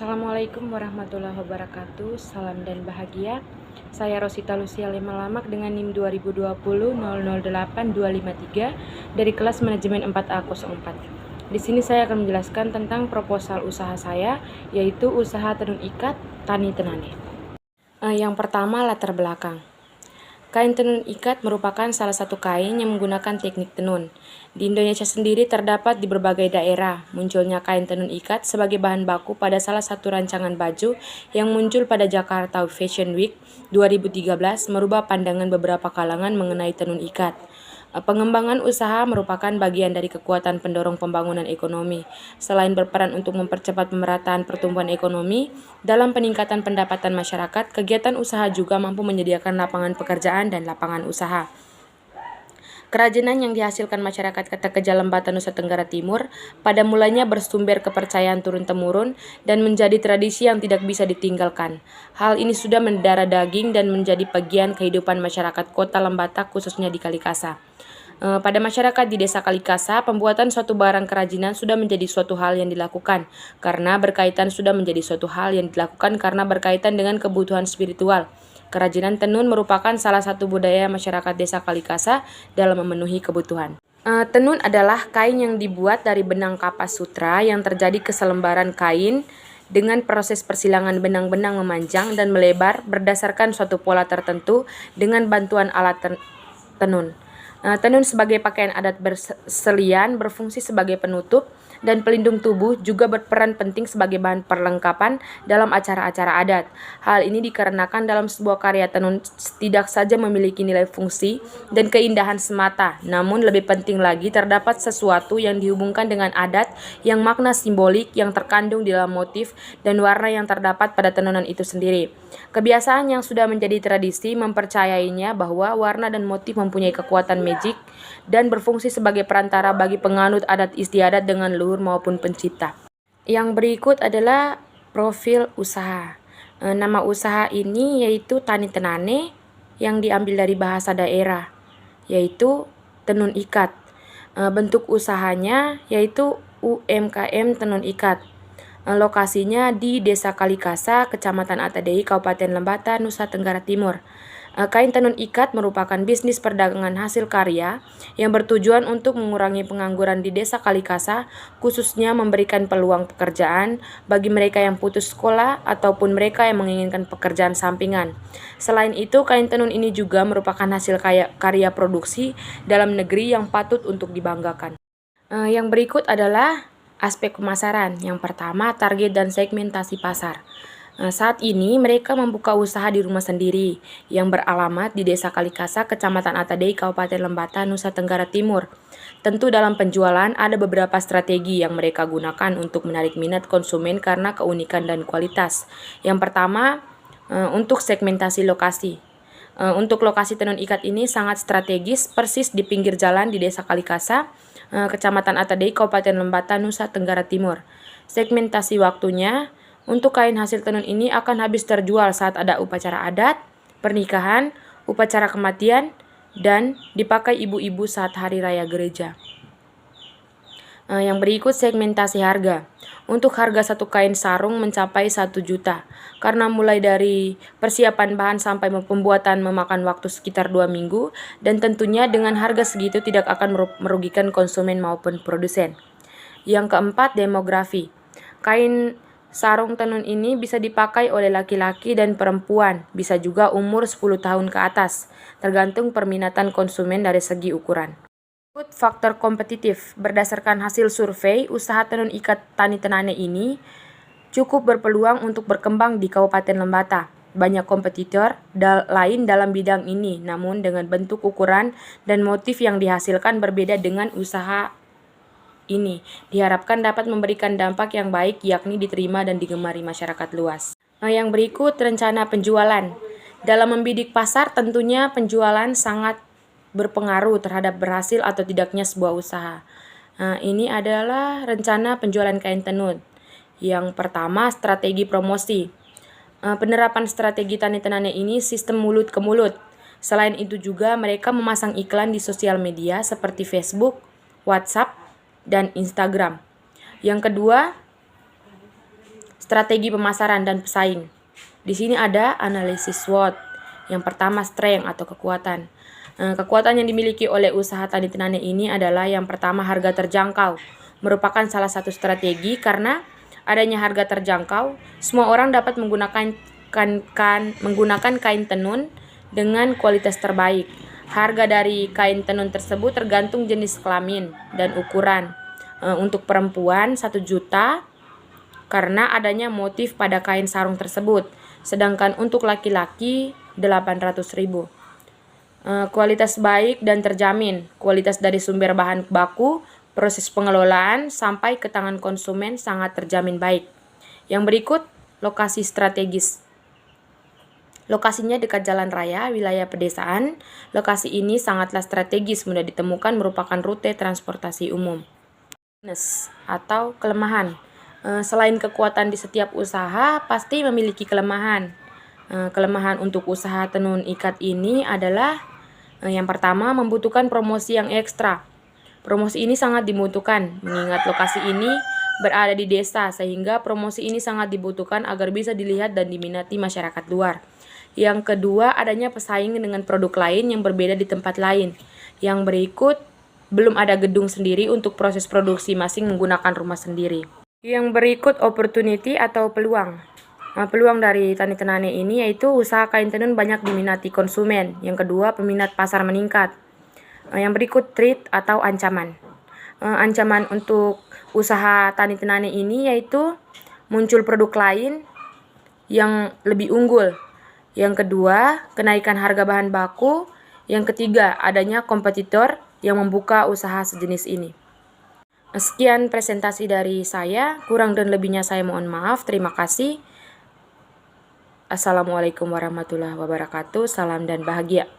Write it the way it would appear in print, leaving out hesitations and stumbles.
Assalamualaikum warahmatullahi wabarakatuh. Salam dan bahagia. Saya Rosita Lucia Lemalamak dengan NIM 2020008253 dari kelas manajemen 4A04. Di sini saya akan menjelaskan tentang proposal usaha saya, yaitu usaha tenun ikat Tani Tenane. Yang pertama, latar belakang. Kain tenun ikat merupakan salah satu kain yang menggunakan teknik tenun. Di Indonesia sendiri terdapat di berbagai daerah. Munculnya kain tenun ikat sebagai bahan baku pada salah satu rancangan baju yang muncul pada Jakarta Fashion Week 2013 merubah pandangan beberapa kalangan mengenai tenun ikat. Pengembangan usaha merupakan bagian dari kekuatan pendorong pembangunan ekonomi. Selain berperan untuk mempercepat pemerataan pertumbuhan ekonomi, dalam peningkatan pendapatan masyarakat, kegiatan usaha juga mampu menyediakan lapangan pekerjaan dan lapangan usaha. Kerajinan yang dihasilkan masyarakat Kota Lembata, Nusa Tenggara Timur pada mulanya bersumber kepercayaan turun-temurun dan menjadi tradisi yang tidak bisa ditinggalkan. Hal ini sudah mendarah daging dan menjadi bagian kehidupan masyarakat Kota Lembata, khususnya di Kalikasa. Pada masyarakat di Desa Kalikasa, pembuatan suatu barang kerajinan sudah menjadi suatu hal yang dilakukan karena berkaitan dengan kebutuhan spiritual. Kerajinan tenun merupakan salah satu budaya masyarakat Desa Kalikasa dalam memenuhi kebutuhan. Tenun adalah kain yang dibuat dari benang kapas sutra yang terjadi keselembaran kain dengan proses persilangan benang-benang memanjang dan melebar berdasarkan suatu pola tertentu dengan bantuan alat tenun. Tenun sebagai pakaian adat berselian berfungsi sebagai penutup dan pelindung tubuh, juga berperan penting sebagai bahan perlengkapan dalam acara-acara adat. Hal ini dikarenakan dalam sebuah karya tenun tidak saja memiliki nilai fungsi dan keindahan semata, namun lebih penting lagi terdapat sesuatu yang dihubungkan dengan adat yang makna simbolik yang terkandung di dalam motif dan warna yang terdapat pada tenunan itu sendiri. Kebiasaan yang sudah menjadi tradisi mempercayainya bahwa warna dan motif mempunyai kekuatan magic dan berfungsi sebagai perantara bagi penganut adat istiadat dengan leluhur maupun pencipta. Yang berikut adalah profil usaha. Nama usaha ini yaitu Tani Tenane yang diambil dari bahasa daerah, yaitu tenun ikat. Bentuk usahanya yaitu UMKM tenun ikat. Lokasinya di Desa Kalikasa, Kecamatan Atadei, Kabupaten Lembata, Nusa Tenggara Timur. Kain tenun ikat merupakan bisnis perdagangan hasil karya yang bertujuan untuk mengurangi pengangguran di Desa Kalikasa, khususnya memberikan peluang pekerjaan bagi mereka yang putus sekolah ataupun mereka yang menginginkan pekerjaan sampingan. Selain itu, kain tenun ini juga merupakan hasil karya produksi dalam negeri yang patut untuk dibanggakan. Yang berikut adalah aspek pemasaran. Yang pertama, target dan segmentasi pasar. Saat ini mereka membuka usaha di rumah sendiri yang beralamat di Desa Kalikasa, Kecamatan Atadei, Kabupaten Lembata, Nusa Tenggara Timur. Tentu dalam penjualan ada beberapa strategi yang mereka gunakan untuk menarik minat konsumen karena keunikan dan kualitas. Yang pertama, untuk segmentasi lokasi. Untuk lokasi tenun ikat ini sangat strategis, persis di pinggir jalan di Desa Kalikasa, Kecamatan Atadei, Kabupaten Lembata, Nusa Tenggara Timur. Segmentasi waktunya, untuk kain hasil tenun ini akan habis terjual saat ada upacara adat, pernikahan, upacara kematian, dan dipakai ibu-ibu saat hari raya gereja. Yang berikut segmentasi harga. Untuk harga satu kain sarung mencapai 1 juta, karena mulai dari persiapan bahan sampai pembuatan memakan waktu sekitar 2 minggu, dan tentunya dengan harga segitu tidak akan merugikan konsumen maupun produsen. Yang keempat, demografi. Kain sarung tenun ini bisa dipakai oleh laki-laki dan perempuan, bisa juga umur 10 tahun ke atas, tergantung perminatan konsumen dari segi ukuran. Faktor kompetitif. Berdasarkan hasil survei, usaha tenun ikat Tani Tenane ini cukup berpeluang untuk berkembang di Kabupaten Lembata. Banyak kompetitor lain dalam bidang ini, namun dengan bentuk, ukuran, dan motif yang dihasilkan berbeda dengan usaha ini. Diharapkan dapat memberikan dampak yang baik, yakni diterima dan digemari masyarakat luas. Yang berikut, rencana penjualan. Dalam membidik pasar, tentunya penjualan sangat berpengaruh terhadap berhasil atau tidaknya sebuah usaha. Ini adalah rencana penjualan kain tenun. Yang pertama, strategi promosi. Penerapan strategi Tani Tenane ini sistem mulut ke mulut. Selain itu juga mereka memasang iklan di sosial media seperti Facebook, WhatsApp, dan Instagram. Yang kedua, Strategi pemasaran dan pesaing. Di sini ada analisis SWOT. Yang pertama, strength atau kekuatan. Kekuatan yang dimiliki oleh usaha tani tenane ini adalah yang pertama, harga terjangkau. Merupakan salah satu strategi karena adanya harga terjangkau, semua orang dapat menggunakan kain tenun dengan kualitas terbaik. Harga dari kain tenun tersebut tergantung jenis kelamin dan ukuran. Untuk perempuan 1 juta karena adanya motif pada kain sarung tersebut. Sedangkan untuk laki-laki 800.000. Kualitas baik dan terjamin. Kualitas dari sumber bahan baku, proses pengelolaan, sampai ke tangan konsumen sangat terjamin baik. Yang berikut, lokasi strategis. Lokasinya dekat jalan raya, wilayah pedesaan. Lokasi ini sangatlah strategis, mudah ditemukan, merupakan rute transportasi umum. Minus atau kelemahan. Selain kekuatan di setiap usaha, pasti memiliki kelemahan. Kelemahan untuk usaha tenun ikat ini adalah yang pertama, membutuhkan promosi yang ekstra. Promosi ini sangat dibutuhkan, mengingat lokasi ini berada di desa, sehingga promosi ini sangat dibutuhkan agar bisa dilihat dan diminati masyarakat luar. Yang kedua, adanya pesaing dengan produk lain yang berbeda di tempat lain. Yang berikut, belum ada gedung sendiri untuk proses produksi, masing menggunakan rumah sendiri. Yang berikut, opportunity atau peluang. Peluang dari tani tenane ini yaitu usaha kain tenun banyak diminati konsumen. Yang kedua, peminat pasar meningkat. Yang berikut, threat atau ancaman. Ancaman untuk usaha tani tenane ini yaitu muncul produk lain yang lebih unggul. Yang kedua, kenaikan harga bahan baku. Yang ketiga, adanya kompetitor yang membuka usaha sejenis ini. Sekian presentasi dari saya, kurang dan lebihnya saya mohon maaf. Terima kasih. Assalamualaikum warahmatullahi wabarakatuh. Salam dan bahagia.